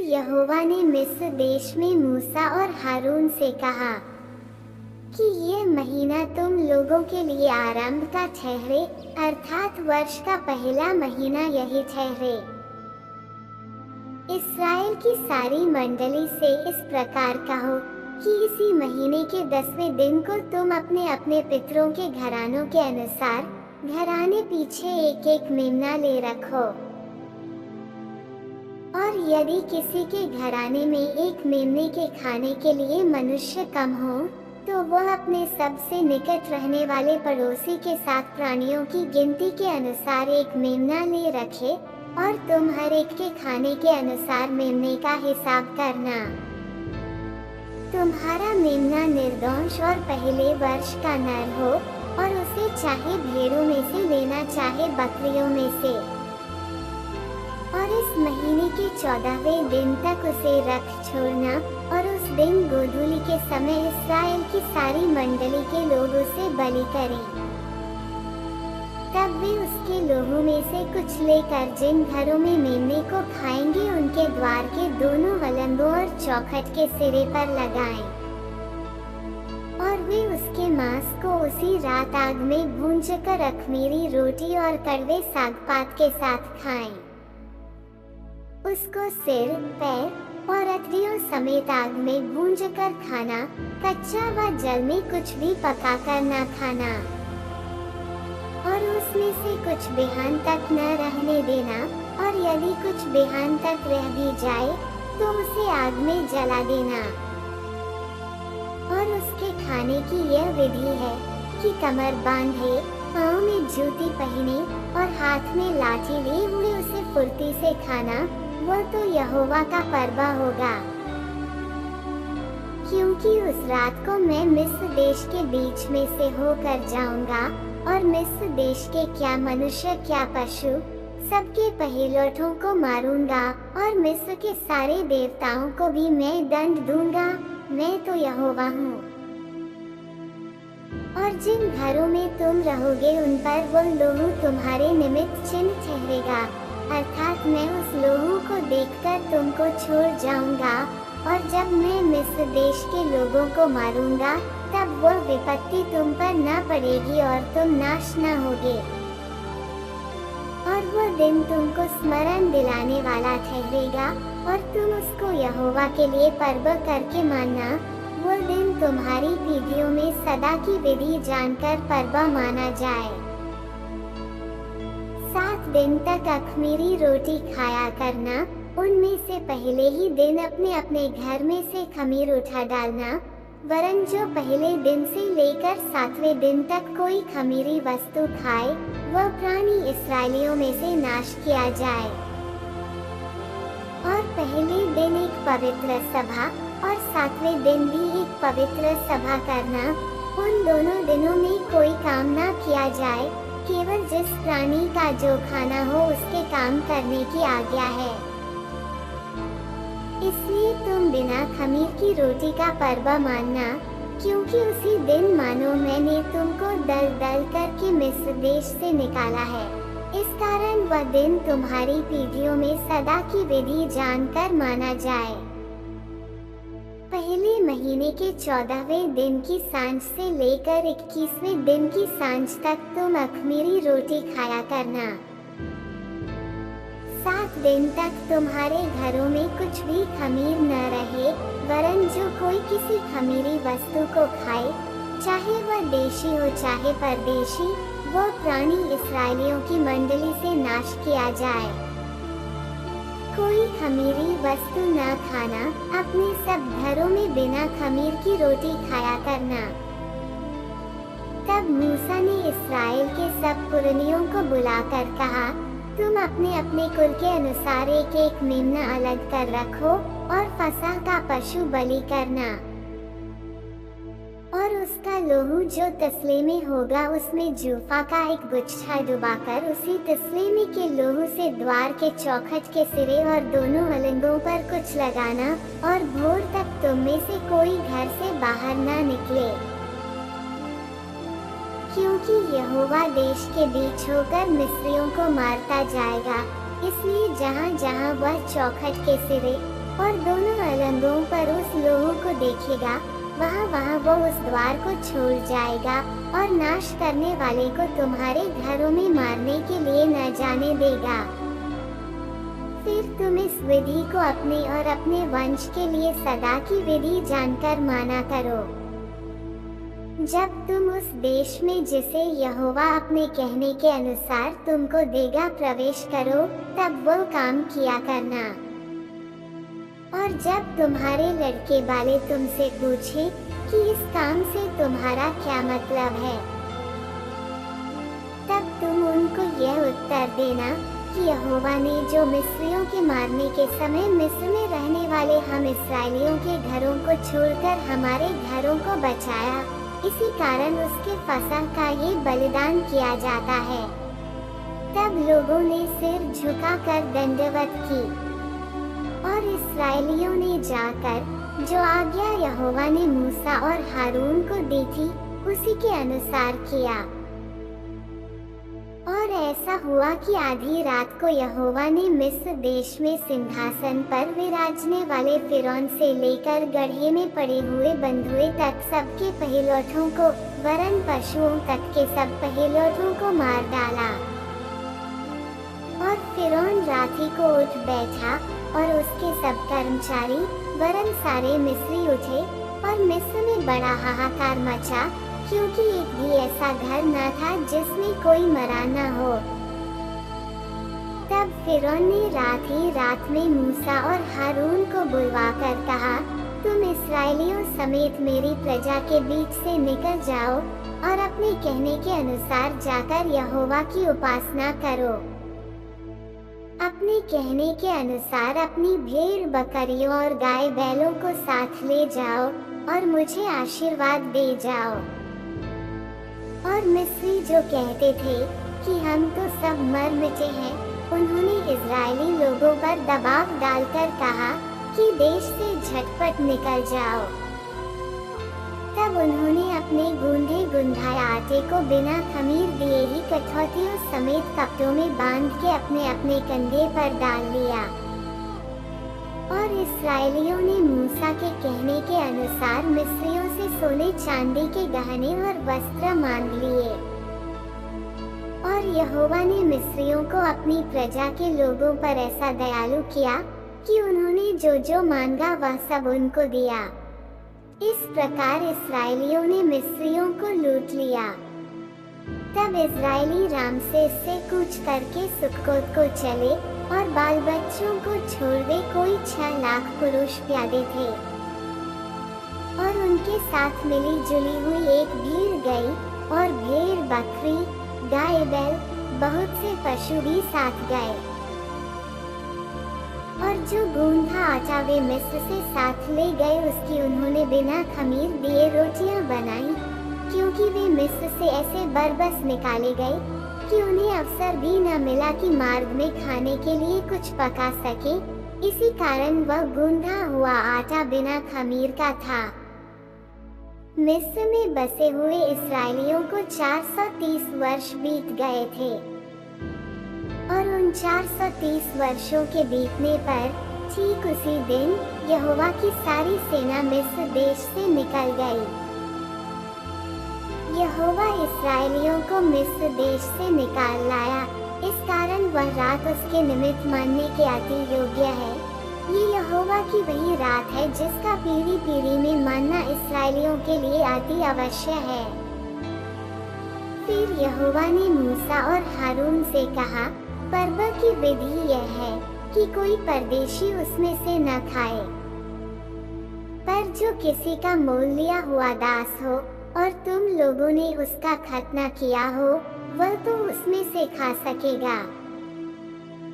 यहोवा ने मिस्र देश में मूसा और हारून से कहा कि ये महीना तुम लोगों के लिए आरंभ का ठहरे, अर्थात वर्ष का पहला महीना यही ठहरे। इस्राएल की सारी मंडली से इस प्रकार कहो कि इसी महीने के 10वें दिन को तुम अपने अपने पितरों के घरानों के अनुसार घराने पीछे एक एक मेमना ले रखो। और यदि किसी के घराने में एक मेमने के खाने के लिए मनुष्य कम हो, तो वह अपने सबसे निकट रहने वाले पड़ोसी के साथ प्राणियों की गिनती के अनुसार एक मेमना ले रखे, और तुम हर एक के खाने के अनुसार मेमने का हिसाब करना। तुम्हारा मेमना निर्दोष और पहले वर्ष का नर हो, और उसे चाहे भेड़ों में से लेना चाहे बकरियों में से। और इस महीने के 14वें दिन तक उसे रख छोड़ना, और उस दिन गोधूली के समय इस्राएल की सारी मंडली के लोग उसे बलि करें। तब वे उसके लोहू में से कुछ लेकर जिन घरों में मेमने को खाएंगे उनके द्वार के दोनों वलंदों और चौखट के सिरे पर लगाएं। और वे उसके मांस को उसी रात आग में भूंजकर अख़मीरी रोटी और कड़वे सागपात के साथ खाएं। उसको सिर, पैर और अतड़ियों समेत आग में भूंजकर खाना, कच्चा व जल में कुछ भी पकाकर न खाना। और उसमें से कुछ बिहान तक न रहने देना, और यदि कुछ बिहान तक रह भी जाए तो उसे आग में जला देना। और उसके खाने की यह विधि है कि कमर बांधे, पाँव में जूती पहने और हाथ में लाठी लिए हुए उसे फुर्ती से खाना, वो तो यहोवा का पर्व होगा। क्योंकि उस रात को मैं मिस्र देश के बीच में से होकर जाऊंगा, और मिस्र देश के क्या मनुष्य क्या पशु सबके पहिलौठों को मारूंगा, और मिस्र के सारे देवताओं को भी मैं दंड दूंगा। मैं तो यहोवा हूँ। और जिन घरों में तुम रहोगे उन पर वो लोहू तुम्हारे निमित्त चिन्ह ठहरेगा, अर्थात मैं उस लोहू को देखकर तुमको छोड़ जाऊंगा। और जब मैं मिस्र देश के लोगों को मारूंगा, तब वह विपत्ति तुम पर न पड़ेगी और तुम नाश न होगे। और वह दिन तुमको स्मरण दिलाने वाला ठहरेगा, और तुम उसको यहोवा के लिए पर्व करके मानना। वह दिन तुम्हारी पीढ़ियों में सदा की विधि जानकर पर्व माना जाए। 7 दिन तक अख़मीरी रोटी खाया करना, उनमें से पहले ही दिन अपने अपने घर में से खमीर उठा डालना, वरन जो पहले दिन से लेकर 7वें दिन तक कोई खमीरी वस्तु खाए, वह प्राणी इस्राएलियों में से नाश किया जाए। और पहले दिन एक पवित्र सभा और 7वें दिन भी एक पवित्र सभा करना। उन दोनों दिनों में कोई काम न किया जाए, केवल जिस प्राणी का जो खाना हो उसके काम करने की आज्ञा है। इसलिए तुम बिना खमीर की रोटी का पर्व मानना, क्योंकि उसी दिन मानो मैंने तुमको दल दल करके मिस्र देश से निकाला है। इस कारण वह दिन तुम्हारी पीढ़ियों में सदा की विधि जानकर माना जाए। पहले महीने के 14वें दिन की सांझ से लेकर 21वें दिन की सांझ तक तुम अख़मीरी रोटी खाया करना। 7 दिन तक तुम्हारे घरों में कुछ भी खमीर न रहे, वरन जो कोई किसी खमीरी वस्तु को खाए, चाहे वह देशी हो चाहे परदेशी, वह प्राणी इस्राएलियों की मंडली से नाश किया जाए। कोई खमीरी वस्तु न खाना, अपने सब घरों में बिना खमीर की रोटी खाया करना। तब मूसा ने इस्राएल के सब पुरनियों को बुलाकर कहा, तुम अपने अपने कुल के अनुसार एक एक मेमना अलग कर रखो और फसह का पशु बलि करना। और उसका लोहू जो तसले में होगा उसमें जूफा का एक गुच्छा डुबाकर उसी तसले में के लोहू से द्वार के चौखट के सिरे और दोनों वलंगों पर कुछ लगाना, और भोर तक तुम में से कोई घर से बाहर न निकले। क्योंकि यहोवा देश के बीच होकर मिस्रियों को मारता जाएगा, इसलिए जहाँ जहाँ वह चौखट के सिरे और दोनों अलंगों पर उस लोगों को देखेगा, वहाँ वो उस द्वार को छोड़ जाएगा और नाश करने वाले को तुम्हारे घरों में मारने के लिए न जाने देगा। फिर तुम इस विधि को अपने और अपने वंश के लिए सदा की विधि जानकर माना करो। जब तुम उस देश में जिसे यहोवा अपने कहने के अनुसार तुमको देगा प्रवेश करो, तब वो काम किया करना। और जब तुम्हारे लड़के वाले तुमसे पूछे कि इस काम से तुम्हारा क्या मतलब है, तब तुम उनको यह उत्तर देना कि यहोवा ने जो मिस्रियों के मारने के समय मिस्र में रहने वाले हम इस्राएलियों के घरों को छोड़कर हमारे घरों को बचाया, इसी कारण उसके फसह का ये बलिदान किया जाता है। तब लोगों ने सिर झुकाकर दंडवत की और इस्राएलियों ने जाकर जो आज्ञा यहोवा ने मूसा और हारून को दी थी उसी के अनुसार किया। और ऐसा हुआ कि आधी रात को यहोवा ने मिस्र देश में सिंहासन पर विराजने वाले फिरौन से लेकर गड्ढे में पड़े हुए बंधुए तक सबके पहिलौठों को, वरन पशुओं तक के सब पहिलौठों को मार डाला। और फिरौन राती को उठ बैठा और उसके सब कर्मचारी वरन सारे मिस्री उठे और मिस्र में बड़ा हाहाकार मचा, क्योंकि एक भी ऐसा घर न था जिसमें कोई मरा न हो। तब फिरौन ने रात ही रात में मूसा और हारून को बुलवाकर कहा, तुम इस्राएलियों समेत मेरी प्रजा के बीच से निकल जाओ और अपने कहने के अनुसार जाकर यहोवा की उपासना करो। अपने कहने के अनुसार अपनी भेड़ बकरियों और गाय बैलों को साथ ले जाओ और मुझे आशीर्वाद दे जाओ। और मिस्री जो कहते थे कि हम तो सब मर मिटे हैं, उन्होंने इजरायली लोगों पर दबाव डालकर कहा कि देश से झटपट निकल जाओ। तब उन्होंने अपने गूंधे गुंधाए आटे को बिना खमीर दिए ही कठौतियों समेत कपड़ों में बांध के अपने अपने कंधे पर डाल लिया। और इस्राएलियों ने मूसा के कहने के अनुसार मिस्रियों से सोने चांदी के गहने और वस्त्र मांग लिए। और यहोवा ने मिस्रियों को अपनी प्रजा के लोगों पर ऐसा दयालु किया कि उन्होंने जो जो मांगा वह सब उनको दिया। इस प्रकार इस्राएलियों ने मिस्रियों को लूट लिया। तब इस्राएली रामसेस से कूच करके सुक्कोत को चले और बाल बच्चों को छोड़े कोई 6 लाख पुरुष प्यादे थे। और उनके साथ मिली जुली हुई एक भीड़ गई और भेड़ बकरी गाय बैल बहुत से पशु भी साथ गए। और जो गूंधा आटा वे मिस्र से साथ ले गए उसकी उन्होंने बिना खमीर दिए रोटियां बनाई, क्योंकि वे मिस्र से ऐसे बरबस निकाले गए कि उन्हें अवसर भी न मिला कि मार्ग में खाने के लिए कुछ पका सके। इसी कारण वह गूंधा हुआ आटा बिना खमीर का था। मिस्र में बसे हुए इस्राएलियों को 430 वर्ष बीत गए थे। और उन 430 वर्षों के बीतने पर ठीक उसी दिन यहोवा की सारी सेना मिस्र देश से निकल गई। यहोवा इस्राएलियों को मिस्र देश से निकाल लाया, इस कारण वह रात उसके निमित्त मानने के अति योग्य है। ये यहोवा की वही रात है जिसका पीढ़ी पीढ़ी में मानना इस्राएलियों के लिए अति अवश्य है। फिर यहोवा ने मूसा और हारून से कहा, पर्व की विधि यह है कि कोई परदेशी उसमें से न खाए, पर जो किसी का मोल लिया हुआ दास हो और तुम लोगों ने उसका खतना किया हो, वह तो उसमें से खा सकेगा,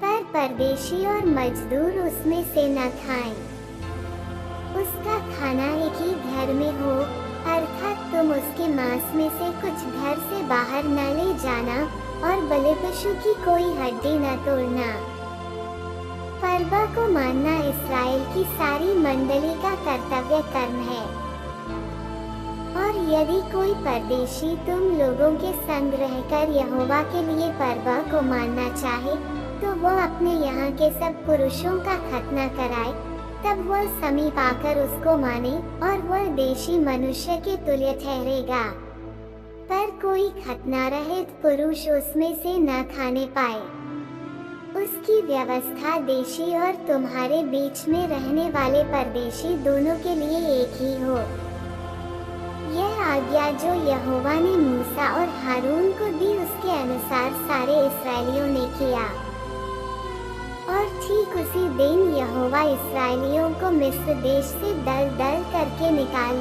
पर परदेशी और मजदूर उसमें से न खाएं। उसका खाना एक ही घर में हो, अर्थात तुम उसके मांस में से कुछ घर से बाहर न ले जाना और बलि पशु की कोई हड्डी न तोड़ना। पर्व को मानना इस्राएल की सारी मंडली का कर्तव्य कर्म है। और यदि कोई परदेशी तुम लोगों के संग रहकर यहोवा के लिए पर्व को मानना चाहे, तो वो अपने यहाँ के सब पुरुषों का खतना कराए, तब वह समीप आकर उसको माने और वह देशी मनुष्य के तुल्य ठहरेगा। पर कोई खतना रहित पुरुष उसमें से न खाने पाए। उसकी व्यवस्था देशी और तुम्हारे बीच में रहने वाले परदेशी दोनों के लिए एक ही हो। यह आज्ञा जो यहोवा ने मूसा और हारून को दी उसके अनुसार सारे इस्राएलियों ने किया। और ठीक उसी दिन यहोवा इस्राएलियों को मिस्र देश से दल दल करके निकाल